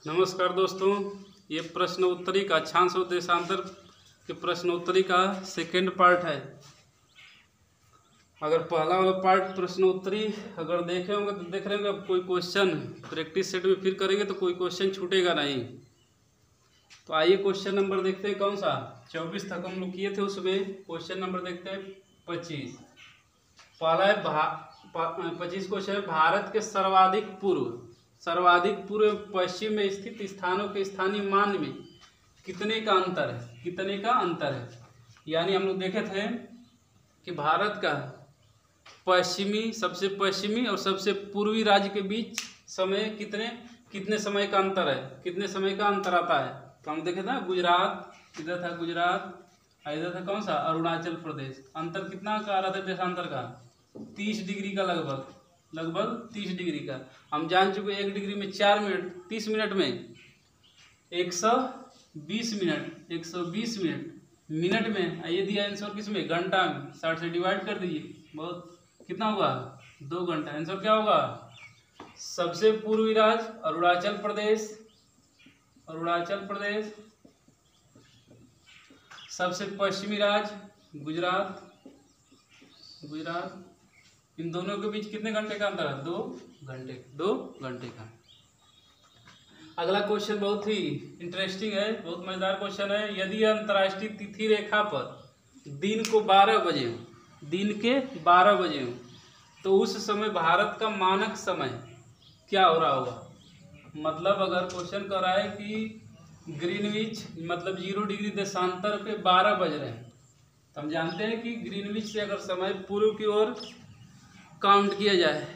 नमस्कार दोस्तों, ये प्रश्न उत्तरी का अक्षांश और देशांतर के प्रश्न उत्तरी का सेकेंड पार्ट है। अगर पहला वाला पार्ट प्रश्न उत्तरी अगर देखे होंगे तो देख रहे होंगे, अब कोई क्वेश्चन प्रैक्टिस सेट में फिर करेंगे तो कोई क्वेश्चन छूटेगा नहीं। तो आइए क्वेश्चन नंबर देखते हैं, कौन सा 24 तक हम लोग किए थे, उसमें क्वेश्चन नंबर देखते हैं 25। पहला है 25 क्वेश्चन है, भारत के सर्वाधिक पूर्व पश्चिम में स्थित स्थानों के स्थानीय मान में कितने का अंतर है। यानी हम लोग देखे थे कि भारत का सबसे पश्चिमी और सबसे पूर्वी राज्य के बीच समय कितने समय का अंतर है, कितने समय का अंतर आता है। तो हम देखे था गुजरात, इधर था गुजरात, इधर था कौन सा अरुणाचल प्रदेश। अंतर कितना का आ रहा था देशांतर का 30 डिग्री का, लगभग 30 डिग्री का। हम जान चुके 1 डिग्री में 4 मिनट, 30 मिनट में 120 मिनट में ये दिया आंसर किसमें, घंटा में। 60 से डिवाइड कर दीजिए, बहुत कितना होगा 2 घंटा। आंसर क्या होगा, सबसे पूर्वी राज्य अरुणाचल प्रदेश, सबसे पश्चिमी राज्य गुजरात। इन दोनों के बीच कितने घंटे का अंतर है, 2 घंटे का। अगला क्वेश्चन बहुत ही इंटरेस्टिंग है, बहुत मजेदार क्वेश्चन है। यदि अंतर्राष्ट्रीय तिथि रेखा पर दिन के 12 बजे हो तो उस समय भारत का मानक समय क्या हो रहा होगा। मतलब अगर क्वेश्चन कर रहा है कि ग्रीनविच मतलब 0 डिग्री देशांतर पे 12 बज रहे हैं, तो हम जानते हैं कि ग्रीनविच से अगर समय पूर्व की ओर काउंट किया जाए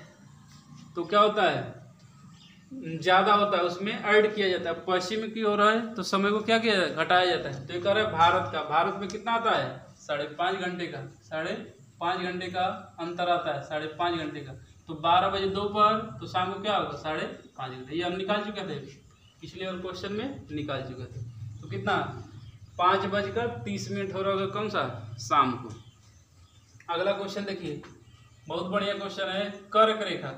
तो क्या होता है, ज़्यादा होता है, उसमें ऐड किया जाता है। पश्चिम की ओर है तो समय को क्या किया जाए, घटाया जाता है। तो ये कह रहा है भारत में कितना आता है, 5.5 घंटे का, 5.5 घंटे का अंतर आता है, 5.5 घंटे का। तो 12 बजे दोपहर, तो शाम को क्या होगा 5.5 घंटे। ये हम निकाल चुके थे पिछले और क्वेश्चन में निकाल चुके थे। तो कितना 5:30 हो रहा होगा, कौन सा, शाम को। अगला क्वेश्चन देखिए, बहुत बढ़िया क्वेश्चन है। कर्क रेखा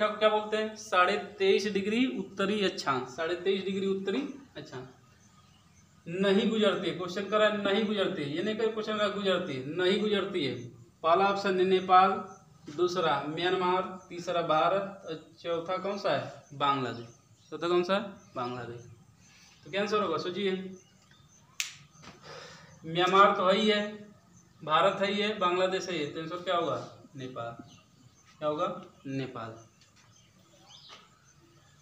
को क्या बोलते हैं, 23.5 डिग्री उत्तरी अक्षांश, 23.5 डिग्री उत्तरी अक्षांश नहीं गुजरती है। क्वेश्चन कर रहा है नहीं गुजरती है, ये नहीं कर क्वेश्चन का गुजरती है, नहीं गुजरती है। पहला ऑप्शन है नेपाल, दूसरा म्यांमार, तीसरा भारत और चौथा कौन सा है, बांग्लादेश। चौथा कौन सा है, बांग्लादेश। तो क्या आंसर होगा, सोचिए। म्यांमार तो है ही है, भारत है ही है, बांग्लादेश है, तो आंसर क्या होगा, नेपाल। क्या होगा, नेपाल।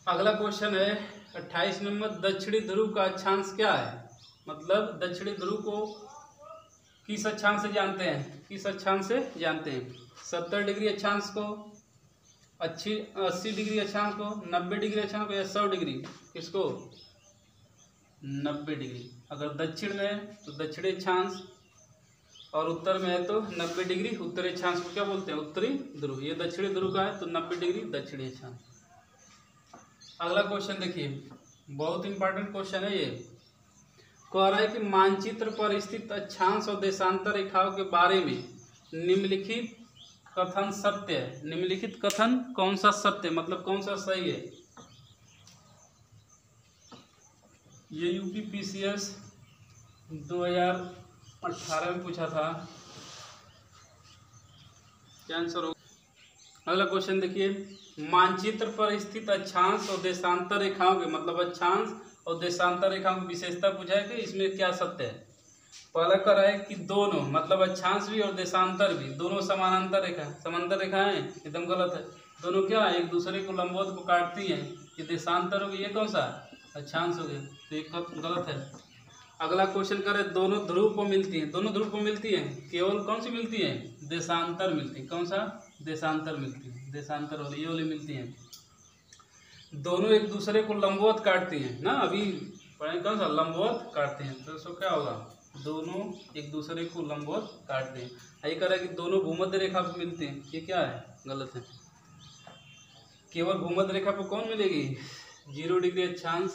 अगला क्वेश्चन है 28 नंबर, दक्षिणी ध्रुव का अक्षांश क्या है। मतलब दक्षिणी ध्रुव को किस अक्षांश से जानते हैं, 70 डिग्री अक्षांश को, 80 डिग्री अक्षांश को, 90 डिग्री अक्षांश को, या 100 डिग्री, किसको, 90 डिग्री। अगर दक्षिण में है तो दक्षिणी अक्षांश, और उत्तर में है तो 90 डिग्री उत्तरी अक्षांश को क्या बोलते हैं, उत्तरी ध्रुव। ये दक्षिणी ध्रुव का है तो 90 डिग्री दक्षिणी अक्षांश। अगला क्वेश्चन देखिए, बहुत इंपॉर्टेंट क्वेश्चन है ये। कह रहा है कि मानचित्र पर स्थित अक्षांश और देशांतर रेखाओं के बारे में निम्नलिखित कथन सत्य है। निम्नलिखित कथन कौन सा सत्य, मतलब कौन सा सही है। ये UPPCS 2018 में पूछा था, क्या आंसर होगा। अगला क्वेश्चन देखिए, मानचित्र पर स्थित अक्षांश और देशांतर रेखाओं के, मतलब अक्षांश और देशांतर रेखाओं की विशेषता पूछा है कि इसमें क्या सत्य है। पहला कर रहा है कि दोनों, मतलब अक्षांश भी और देशांतर भी, दोनों समानांतर रेखा है, एकदम गलत है। दोनों क्या एक दूसरे को लंबवत को काटती हैं, ये देशांतर हो गया, ये कौन सा अक्षांश हो गया, तो ये गलत है। अगला क्वेश्चन करे, दोनों ध्रुव को मिलती हैं, केवल कौन सी मिलती है, देशांतर मिलती है। कौन सा, देशांतर मिलती है, देशांतर वाली ये वाली मिलती हैं। दोनों एक दूसरे को लंबवत काटती हैं ना, अभी पढ़े कौन सा, लंबवत काटते हैं। तो इसको क्या होगा, दोनों एक दूसरे को लंबवत काटते हैं। यही कह रहा है कि दोनों भूमध्य रेखा पर मिलते हैं, ये क्या है, गलत है। केवल भूमध्य रेखा पर कौन मिलेगी, 0 डिग्री अक्षांश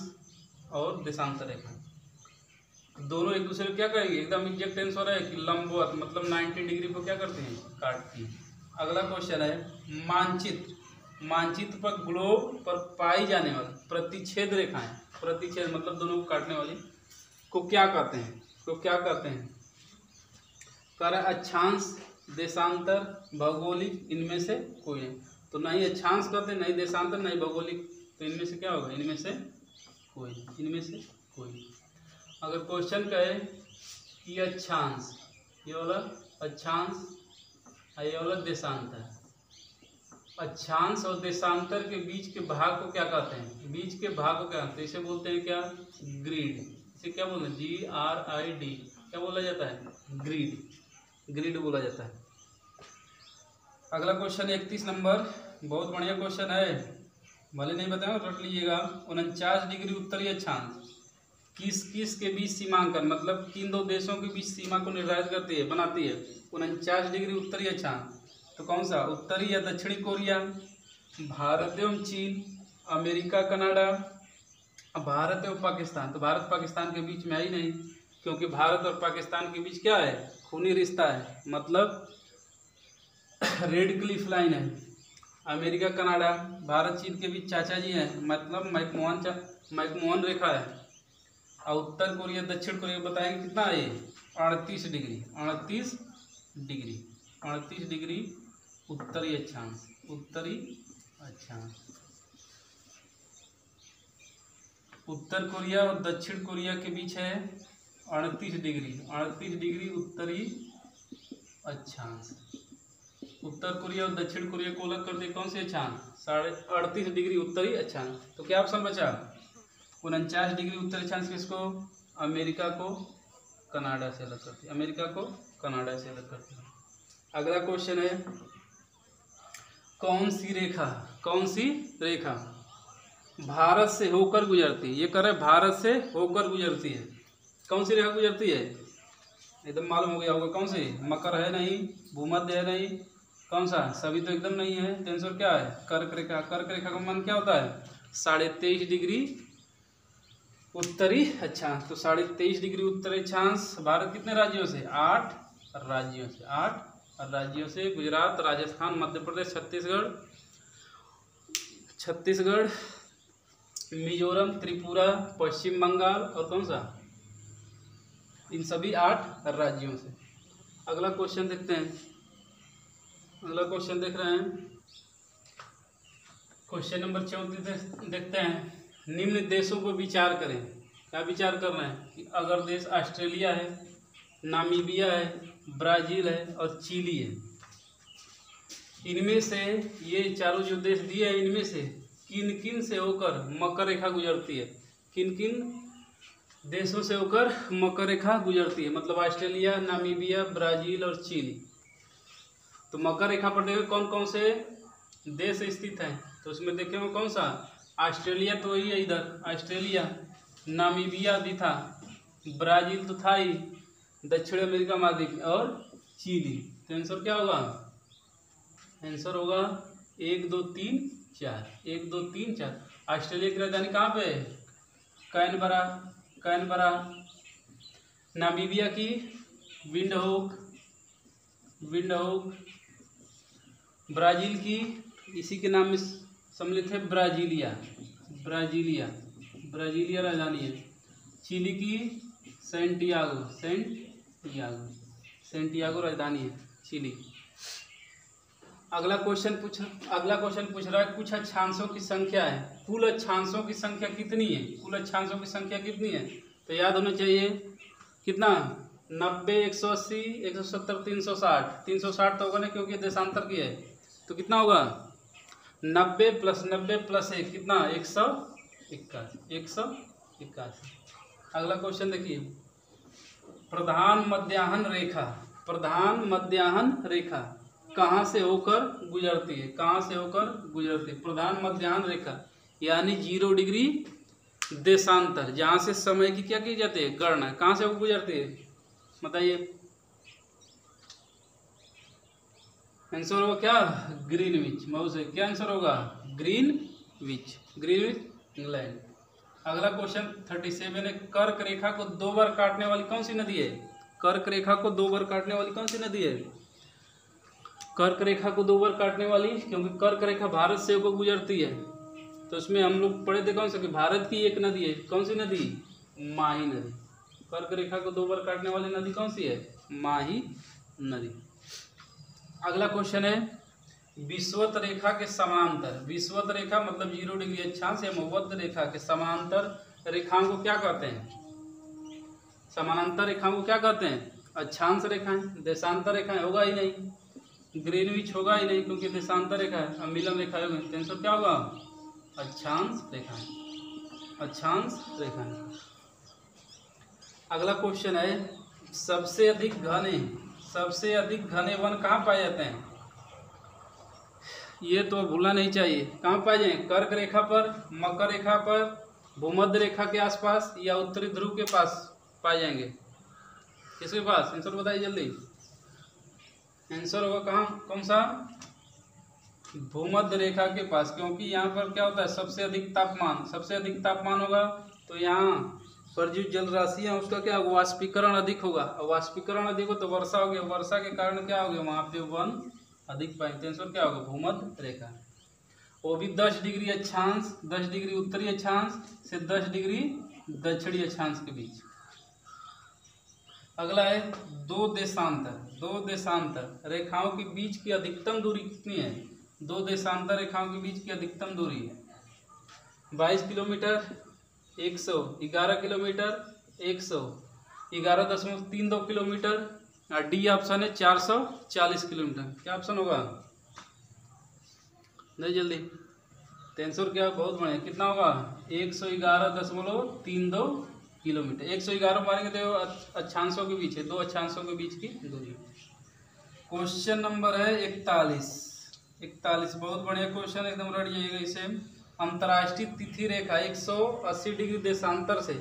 और देशांतर रेखा। दोनों एक दूसरे को क्या करेंगे, एकदम एग्जैक्ट आंसर है कि लंबवत, मतलब 90 डिग्री को क्या करते हैं, काटती हैं। अगला क्वेश्चन है, मानचित्र पर ग्लोब पर पाई जाने वाली प्रतिच्छेद रेखाएं प्रतिच्छेद मतलब दोनों को काटने वाली को क्या कहते हैं, कह रहा है अक्षांश, देशांतर, भौगोलिक, इनमें से कोई नहीं। तो ना ही अक्षांश कहते हैं, ना ही देशांतर, ना ही भौगोलिक, तो इनमें से क्या होगा, इनमें से कोई। अगर क्वेश्चन कहे कि अक्षांश, ये वाला अक्षांश, ये वाला देशांतर, अक्षांश और देशांतर के बीच के भाग को क्या कहते हैं, बीच के भाग को क्या कहते हैं, इसे बोलते हैं क्या, ग्रिड। इसे क्या बोलते हैं, GRID, क्या बोला जाता है, ग्रिड बोला जाता है। अगला क्वेश्चन 31 नंबर, बहुत बढ़िया क्वेश्चन है, भले नहीं बताऊंगा रट लीजिएगा। 49 डिग्री उत्तरीय अक्षांश किस किस के बीच सीमांकन, मतलब किन दो देशों के बीच सीमा को निर्धारित करती है, बनाती है। 49 डिग्री उत्तरीय अक्षांश, तो कौन सा, उत्तरी या दक्षिणी कोरिया, भारत एवं चीन, अमेरिका कनाडा, भारत एवं पाकिस्तान। तो भारत पाकिस्तान के बीच में आई नहीं, क्योंकि भारत और पाकिस्तान के बीच क्या है, खूनी रिश्ता है, मतलब रेड क्लिफ लाइन है। अमेरिका कनाडा, भारत चीन के बीच चाचा जी हैं, मतलब मैकमोहन रेखा है। और उत्तर कोरिया दक्षिण कोरिया बताएंगे कितना है, 38 डिग्री उत्तरी अक्षांश, उत्तर कोरिया और दक्षिण कोरिया के बीच है 38 डिग्री उत्तरी अक्षांश। उत्तर कोरिया और दक्षिण कोरिया को अलग करते कौन से अक्षांश, 38 डिग्री उत्तरी अक्षांश। तो क्या ऑप्शन बचा, 49 डिग्री उत्तरी अक्षांश किसको, अमेरिका को कनाडा से अलग करती है, अगला क्वेश्चन है, कौन सी रेखा भारत से होकर गुजरती है, ये कह रहे हैं भारत से होकर गुजरती है। कौन सी रेखा गुजरती है, एकदम मालूम हो गया होगा, कौन सी, मकर है नहीं, भूमध्य है नहीं, कौन सा, सभी तो एकदम नहीं है। तो आंसर क्या है, कर्क रेखा। कर्क रेखा का मान क्या होता है, 23.5 डिग्री उत्तरी अक्षांश। तो 23.5 डिग्री उत्तरी अक्षांश भारत कितने राज्यों से, 8 राज्यों से, गुजरात, राजस्थान, मध्य प्रदेश, छत्तीसगढ़, मिजोरम, त्रिपुरा, पश्चिम बंगाल और कौन सा, इन सभी 8 राज्यों से। अगला क्वेश्चन देखते हैं, देख रहे हैं, क्वेश्चन नंबर 34 देखते हैं। निम्न देशों पर विचार करें, क्या विचार करना है कि अगर देश ऑस्ट्रेलिया है, नामीबिया है, ब्राज़ील है और चिली है, इनमें से ये चारों जो देश दिए हैं, इनमें से किन किन से होकर मकर रेखा गुजरती है, किन किन देशों से होकर मकर रेखा गुजरती है, मतलब ऑस्ट्रेलिया, नामीबिया, ब्राज़ील और चिली। तो मकर रेखा पर देखो कौन कौन से देश स्थित हैं, तो उसमें देखेंगे कौन सा, ऑस्ट्रेलिया तो वही है इधर, ऑस्ट्रेलिया, नामीबिया भी था, ब्राज़ील तो था ही, दक्षिण अमेरिका महाद्वीप और चिली। तो आंसर क्या होगा, आंसर होगा 1 2 3 4। ऑस्ट्रेलिया की राजधानी कहाँ पे है, कैनबरा, नामीबिया की विंडहोक, ब्राज़ील की इसी के नाम में सम्मिलित है ब्राजीलिया राजधानी है। चिली की सेंटियागो राजधानी है चिली। अगला क्वेश्चन पूछ रहा है कुछ अक्षांशों की संख्या है, कुल अक्षांशों की संख्या कितनी है, तो याद होना चाहिए कितना, 90, 180, 170, 360 तो होगा ना, क्योंकि देशांतर की है। तो कितना होगा, 90 + 90 + 1 कितना, 181। अगला क्वेश्चन देखिए, प्रधान मध्याह्न रेखा कहाँ से होकर गुजरती है, प्रधान मध्याह्न रेखा यानी 0 डिग्री देशांतर, जहाँ से समय की क्या की जाती है, गणना, कहाँ से होकर गुजरती है, बताइए। आंसर होगा क्या, ग्रीनविच। माउस है, क्या आंसर होगा, ग्रीनविच, इंग्लैंड। अगला क्वेश्चन 37 है, कर्क रेखा को 2 बार काटने वाली कौन सी नदी है, कर्क रेखा को 2 बार काटने वाली कौन सी नदी है, कर्क रेखा को 2 बार काटने वाली, क्योंकि कर्क रेखा भारत से होकर गुजरती है, तो इसमें हम लोग पढ़े थे कौन सा कि भारत की एक नदी है, कौन सी नदी? माही नदी। कर्क रेखा को 2 बार काटने वाली नदी कौन सी है? माही नदी। अगला क्वेश्चन है विषुवत रेखा के समांतर, विषुवत रेखा मतलब 0 डिग्री अक्षांश या भूमध्य रेखा के समांतर रेखाओं को क्या कहते हैं? समानांतर रेखाओं को क्या कहते हैं? अक्षांश रेखाएं। देशांतर रेखाएं होगा ही नहीं, ग्रीनविच होगा ही नहीं क्योंकि देशांतर रेखा है। अब मिलन रेखा होगी तो आंसर क्या होगा? अक्षांश रेखाएं, अक्षांश रेखाएं। अगला क्वेश्चन है सबसे अधिक घने वन कहाँ पाए जाते हैं? ये तो भूलना नहीं चाहिए। कहाँ पाए जाएंगे? कर्क रेखा पर, मकर रेखा पर, भूमध्य रेखा के आसपास या उत्तरी ध्रुव के पास पाए जाएंगे। किसके पास? आंसर बताइए जल्दी। आंसर होगा कहाँ, कौन सा? भूमध्य रेखा के पास, क्योंकि यहाँ पर क्या होता है? सबसे अधिक तापमान होगा तो यहाँ पर जो जल राशि है उसका क्या होगा? वाष्पीकरण अधिक होगा, और वाष्पीकरण अधिक हो तो वर्षा होगी, वर्षा के कारण क्या होगा? वहाँ पे वन अधिक पाएंगे। आंसर क्या होगा? भूमध्य रेखा। वो भी 10 डिग्री अक्षांश, 10 डिग्री उत्तरी अक्षांश से 10 डिग्री दक्षिणी अक्षांश के बीच। अगला है दो देशांतर रेखाओं के बीच की अधिकतम दूरी कितनी है? 2 देशांतर रेखाओं के बीच की अधिकतम दूरी 22 किलोमीटर, 111 किलोमीटर, 111.32 किलोमीटर, और डी ऑप्शन है 440 किलोमीटर। क्या ऑप्शन होगा? नहीं जल्दी। तो आंसर क्या? बहुत बढ़िया। कितना होगा? 111.32 किलोमीटर। 111 मारेंगे तो अक्षांशों के बीच है, 2 अक्षांशों के बीच की दूरी। क्वेश्चन नंबर है 41। बहुत बढ़िया क्वेश्चन, एकदम रट जाइएगा इसे। अंतर्राष्ट्रीय तिथि रेखा 180 डिग्री देशांतर से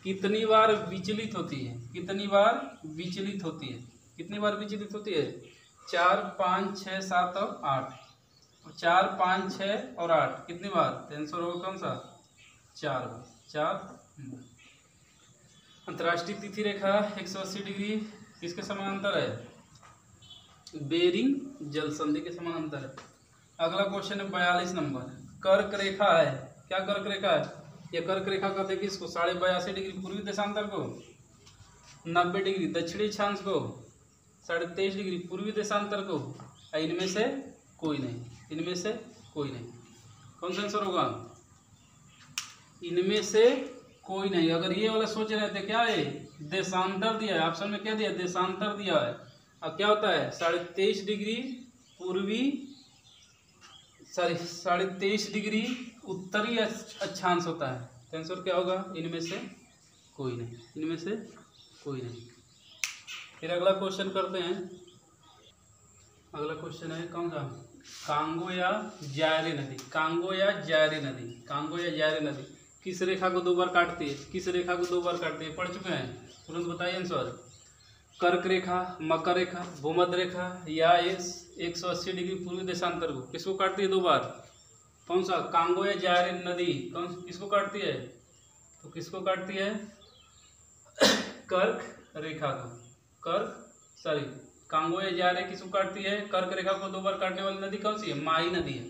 कितनी बार विचलित होती है? कितनी बार विचलित होती है? 4, 5, 6, 7 और 8। 4, 5, 6 और 8 कितनी बार? आंसर होगा कौन सा? 4 बार। 4। अंतर्राष्ट्रीय तिथि रेखा 180 डिग्री किसके समानांतर है? बेरिंग जल संधि के समानांतर है। अगला क्वेश्चन है 42 नंबर। कर्क रेखा है, क्या कर्क रेखा है? ये कर्क रेखा कहते हैं किसको? 82.5 डिग्री पूर्वी देशांतर को, 90 डिग्री दक्षिणी अक्षांश को, 23.5 डिग्री पूर्वी देशांतर को। इनमें से कोई नहीं, इनमें से कोई नहीं। कौन सा आंसर होगा? इनमें से कोई नहीं। अगर ये वाला सोच रहे थे क्या है? देशांतर दिया है, ऑप्शन में क्या दिया? देशांतर दिया है। अब क्या होता है? 23.5 डिग्री पूर्वी, 23.5 डिग्री उत्तरी अक्षांश होता है। तो आंसर क्या होगा? इनमें से कोई नहीं, इनमें से कोई नहीं। फिर अगला क्वेश्चन करते हैं। अगला क्वेश्चन है कौन सा? कांगो या जायरे नदी। कांगो या जायरे नदी किस रेखा को 2 बार काटती है? पढ़ चुके हैं, तुरंत बताइए आंसर। कर्क रेखा, मकर रेखा, भूमध्य रेखा या 180 डिग्री पूर्वी देशांतर को किसको काटती है 2 बार? कौन सा? कांगो या जायरे नदी किसको काटती है? तो किसको काटती है? कर्क रेखा को। कांगो या जायरे किसको काटती है? कर्क रेखा को 2 बार काटने वाली नदी कौन सी है? माही नदी है।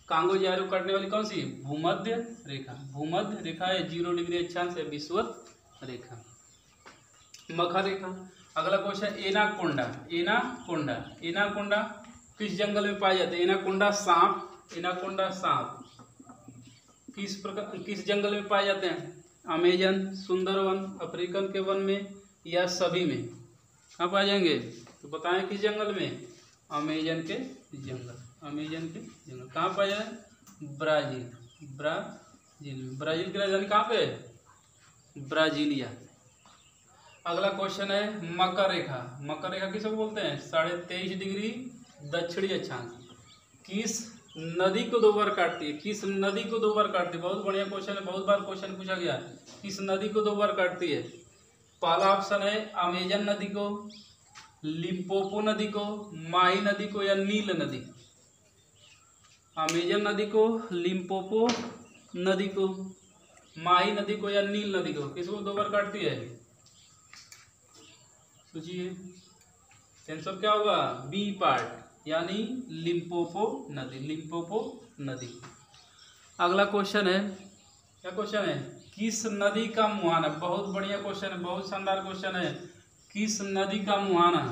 कांगो जायरे को काटने वाली कौन सी? भूमध्य रेखा। भूमध्य रेखा है 0 डिग्री अक्षांश है विषुवत रेखा। मकर रेखा। अगला क्वेश्चन एनाकोंडा किस जंगल में पाए जाते हैं? एनाकोंडा सांप किस जंगल में पाए जाते हैं? अमेजन, सुंदरवन, अफ्रीकन के वन में या सभी में? कहाँ पाए जाएंगे? तो बताएं किस जंगल में? अमेजन के जंगल। कहाँ पाया है? ब्राजील में। ब्राजील की राजधानी कहाँ पे है? ब्राजीलिया। अगला क्वेश्चन है मकर रेखा किसको बोलते हैं? 23.5 डिग्री दक्षिणी अक्षांश किस नदी को 2 बार काटती है? बहुत बढ़िया क्वेश्चन है, बहुत बार क्वेश्चन पूछा गया। किस नदी को 2 बार काटती है? पहला ऑप्शन है अमेजन नदी को, लिम्पोपो नदी को, माही नदी को या नील नदी। अमेजन नदी को, लिम्पोपो नदी को, माही नदी को या नील नदी को किसको 2 बार काटती है? सोचिए। आंसर क्या होगा? बी पार्ट, यानी लिम्पोपो नदी। अगला क्वेश्चन है, क्या क्वेश्चन है, किस नदी का मुहाना, बहुत बढ़िया क्वेश्चन है, बहुत शानदार क्वेश्चन है। किस नदी का मुहाना,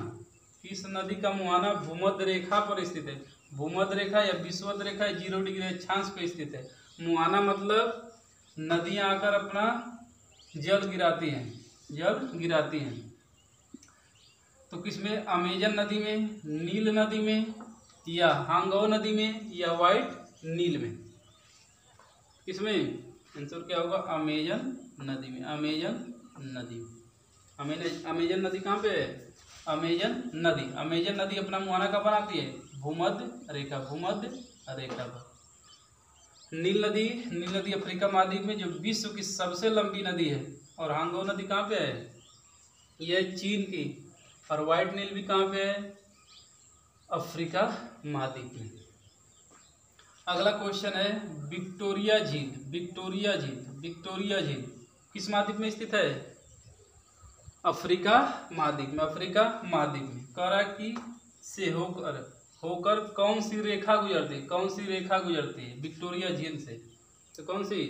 किस नदी का मुहाना भूमध्य रेखा पर स्थित है। भूमध्य रेखा या विषुवत रेखा 0 डिग्री अक्षांश पे स्थित है। मुहाना मतलब नदियां आकर अपना जल गिराती हैं, जल गिराती हैं। तो किसमें, अमेजन नदी में, नील नदी में, या हांगो नदी में, या व्हाइट नील में। किसमें आंसर क्या होगा, अमेजन नदी में, अमेजन नदी में। अमेजन नदी कहाँ पे है, अमेजन नदी। अमेजन नदी अपना मुहाना कब बनाती है, भूमध्य रेखा, भूमध्य रेखा पर। नील नदी, नील नदी अफ्रीका महाद्वीप में जो विश्व की सबसे लंबी नदी है। और हांगो नदी कहाँ पे है, यह चीन की। और व्हाइट नील भी कहाँ पे है, अफ्रीका महाद्वीप में। अगला क्वेश्चन है, विक्टोरिया झील, विक्टोरिया झील, विक्टोरिया झील किस महाद्वीप में स्थित है, अफ्रीका महाद्वीप में, अफ्रीका महाद्वीप में। कह रहा कि से होकर कौन सी रेखा गुजरती है, कौन सी रेखा गुजरती है विक्टोरिया झील से। तो कौन सी,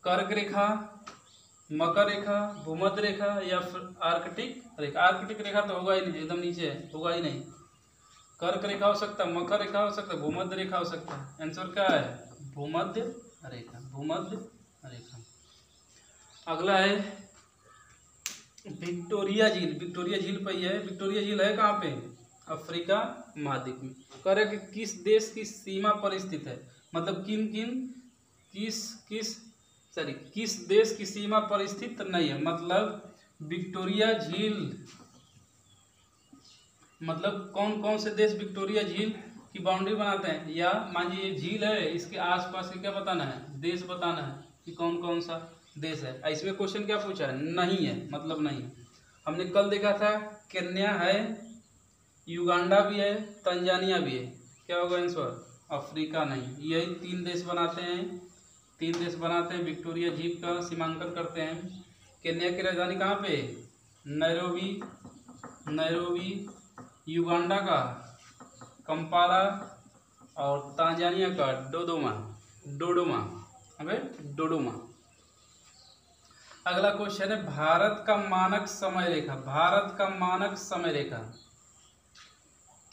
कर्क रेखा, मकर रेखा, भूमध्य रेखा, या फिर आर्कटिक रेखा। आर्कटिक रेखा तो होगा ही नहीं, एकदम नीचे है, होगा ही नहीं। कर्क रेखा हो सकता है, मकर रेखा हो सकता है, भूमध्य रेखा हो सकता है। आंसर क्या है, भूमध्य रेखा, भूमध्य रेखा। अगला है विक्टोरिया झील, विक्टोरिया झील पर ही है। विक्टोरिया झील है कहाँ पे, अफ्रीका महाद्वीप में। कह रहे कि किस देश की सीमा पर स्थित है, मतलब किस देश की सीमा पर स्थित नहीं है। मतलब विक्टोरिया झील, मतलब कौन कौन से देश विक्टोरिया झील की बाउंड्री बनाते हैं। या मान लीजिए ये झील है, इसके आसपास के क्या बताना है, देश बताना है कि कौन कौन सा देश है। इसमें क्वेश्चन क्या पूछा है, नहीं है, मतलब नहीं है। हमने कल देखा था केन्या है, युगांडा भी है, तंजानिया भी है। क्या होगा आंसर, अफ्रीका नहीं। यही 3 देश बनाते हैं, 3 देश बनाते हैं, विक्टोरिया झील का सीमांकन करते हैं। केन्या की राजधानी कहाँ पे, नैरोबी, नैरोबी। युगांडा का कंपाला, और तांजानिया का डोडोमा, डोडोमा, डोडोमा। अगला क्वेश्चन है, भारत का मानक समय रेखा, भारत का मानक समय रेखा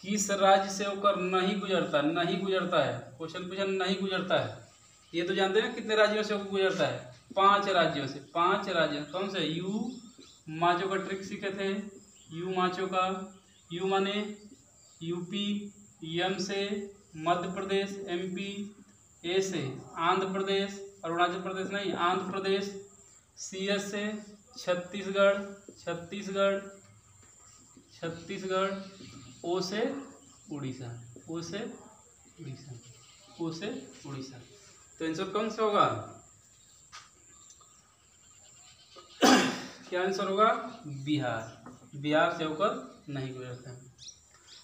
किस राज्य से होकर नहीं गुजरता, नहीं गुजरता है। क्वेश्चन पूछा नहीं गुजरता है। ये तो जानते हैं कितने राज्यों से होकर गुजरता है, 5 राज्यों से, 5 राज्य। कौन से, यू माचो का ट्रिक सीखे थे, यू माचो का। यू माने यूपी, एम से मध्य प्रदेश, एमपी, ए से आंध्र प्रदेश, अरुणाचल प्रदेश नहीं, आंध्र प्रदेश, सीएस से छत्तीसगढ़, छत्तीसगढ़, छत्तीसगढ़, ओ से उड़ीसा, ओ से उड़ीसा, ओ से उड़ीसा। तो आंसर कौन सा होगा, क्या आंसर होगा, बिहार, बिहार से होकर नहीं गुजरता है।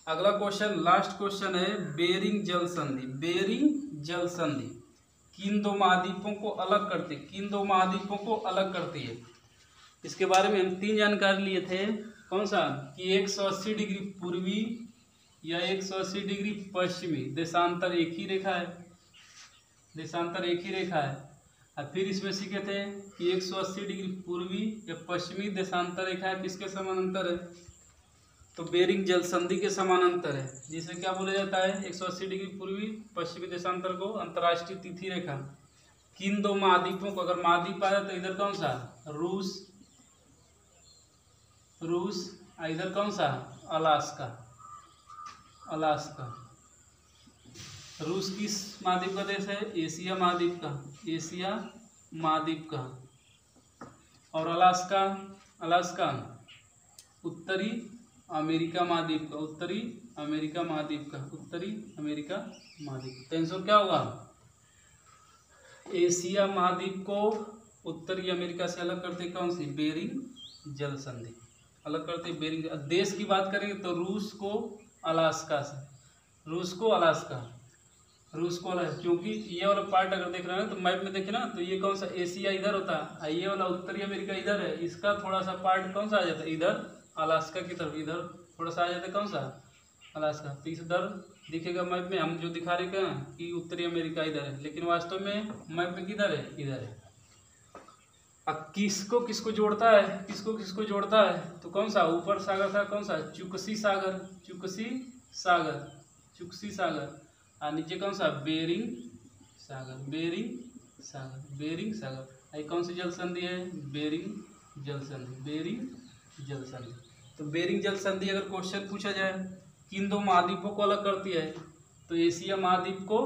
अगला क्वेश्चन, लास्ट क्वेश्चन है, बेरिंग जल संधि, बेरिंग जल संधि किन 2 महाद्वीपों को अलग करती है, किन 2 महाद्वीपों को अलग करती है। इसके बारे में हम 3 जानकारी लिए थे। कौन सा, कि 180 डिग्री पूर्वी या 180 डिग्री पश्चिमी, देशांतर एक ही रेखा है, देशांतर एक ही रेखा है। और फिर इसमें सीखे थे कि 180 डिग्री पूर्वी या पश्चिमी देशांतर रेखा है, किसके समानांतर है, तो बेरिंग जल संधि के समानांतर है। जिसे क्या बोला जाता है, 180 डिग्री पूर्वी पश्चिमी देशांतर को अंतर्राष्ट्रीय तिथि रेखा। किन 2 महाद्वीपों को, अगर महाद्वीप आ जाए तो इधर कौन सा, रूस, रूस, इधर कौन सा, अलास्का, अलास्का। रूस किस महाद्वीप का देश है, एशिया महाद्वीप का, एशिया महाद्वीप का। और अलास्का, अलास्का उत्तरी अमेरिका महाद्वीप का, उत्तरी अमेरिका महाद्वीप का, उत्तरी अमेरिका महाद्वीप। तो आंसर क्या होगा, एशिया महाद्वीप को उत्तरी अमेरिका से अलग करते कौन सी, बेरिंग जल संधि अलग करते बेरिंग। देश की बात करेंगे तो रूस को अलास्का से, रूस को अलास्का, रूस को अलास्का, क्योंकि ये वाला पार्ट अगर देख रहे हैं तो मैप में देखे ना, तो ये कौन सा, एशिया इधर होता है, ये वाला उत्तरी अमेरिका इधर है, इसका थोड़ा सा पार्ट कौन सा आ जाता है, इधर अलास्का की तरफ, इधर थोड़ा सा आ जाता है कौन सा, अलास्का। तो इधर दिखेगा मैप में, हम जो दिखा रहे हैं कि उत्तरी अमेरिका इधर है, लेकिन वास्तव में मैप में किधर है, इधर है। अब किसको किसको जोड़ता है, किसको किसको जोड़ता है, तो कौन सा ऊपर सागर था, कौन सा चुकसी सागर, चुकसी सागर, चुकसी सागर, और नीचे कौन सा बेरिंग सागर, बेरिंग सागर, बेरिंग सागर। ये कौन सी जल संधि है, बेरिंग जल संधि, बेरिंग जल संधि। तो बेरिंग जल संधि अगर क्वेश्चन पूछा जाए किन दो महाद्वीपों को अलग करती है, तो एशिया महाद्वीप को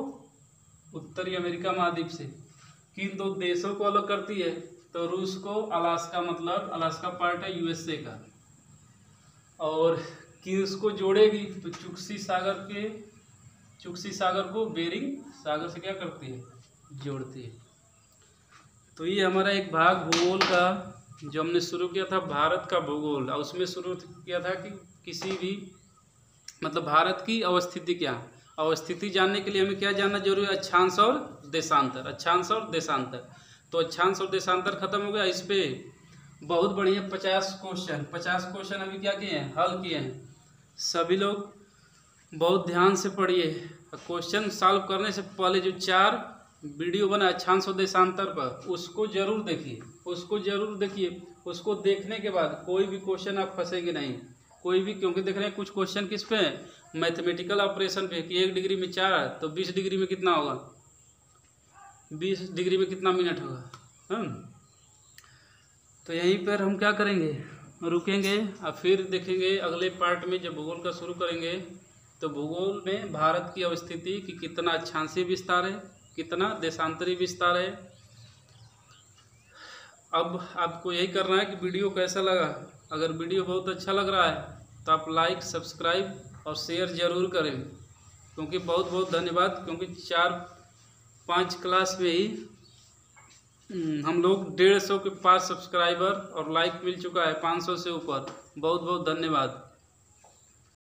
उत्तरी अमेरिका महाद्वीप से। किन दो देशों को अलग करती है, तो रूस को अलास्का, मतलब अलास्का पार्ट है यूएसए का। और किसको जोड़ेगी, तो चुकसी सागर के, चुकसी सागर को बेरिंग सागर से क्या करती है, जोड़ती है। तो ये हमारा एक भाग भूगोल का जो हमने शुरू किया था, भारत का भूगोल, और उसमें शुरू किया था कि किसी भी मतलब भारत की अवस्थिति क्या, अवस्थिति जानने के लिए हमें क्या जानना जरूरी है, अक्षांश और देशांतर, अक्षांश और देशांतर। तो अक्षांश और देशांतर खत्म हो गया। इस पे बहुत बढ़िया 50 क्वेश्चन अभी क्या किए हैं, हल किए हैं। सभी लोग बहुत ध्यान से पढ़िए। क्वेश्चन सॉल्व करने से पहले जो 4 वीडियो बना अक्षांश और देशांतर पर, उसको जरूर देखिए, उसको जरूर देखिए। उसको देखने के बाद कोई भी क्वेश्चन आप फंसेंगे नहीं, कोई भी, क्योंकि देख रहे हैं कुछ क्वेश्चन किस पे है, मैथमेटिकल ऑपरेशन पे, कि 1 डिग्री में 4 तो 20 डिग्री में कितना होगा, 20 डिग्री में कितना मिनट होगा। तो यहीं पर हम क्या करेंगे, रुकेंगे और फिर देखेंगे अगले पार्ट में जब भूगोल का शुरू करेंगे, तो भूगोल में भारत की अवस्थिति कि कितना अक्षांशीय विस्तार है, कितना देशांतरी विस्तार है। अब आपको यही करना है कि वीडियो कैसा लगा। अगर वीडियो बहुत अच्छा लग रहा है तो आप लाइक, सब्सक्राइब और शेयर जरूर करें, क्योंकि बहुत बहुत धन्यवाद, क्योंकि 4-5 क्लास में ही हम लोग 150 के पास सब्सक्राइबर और लाइक मिल चुका है, 500 से ऊपर। बहुत बहुत धन्यवाद।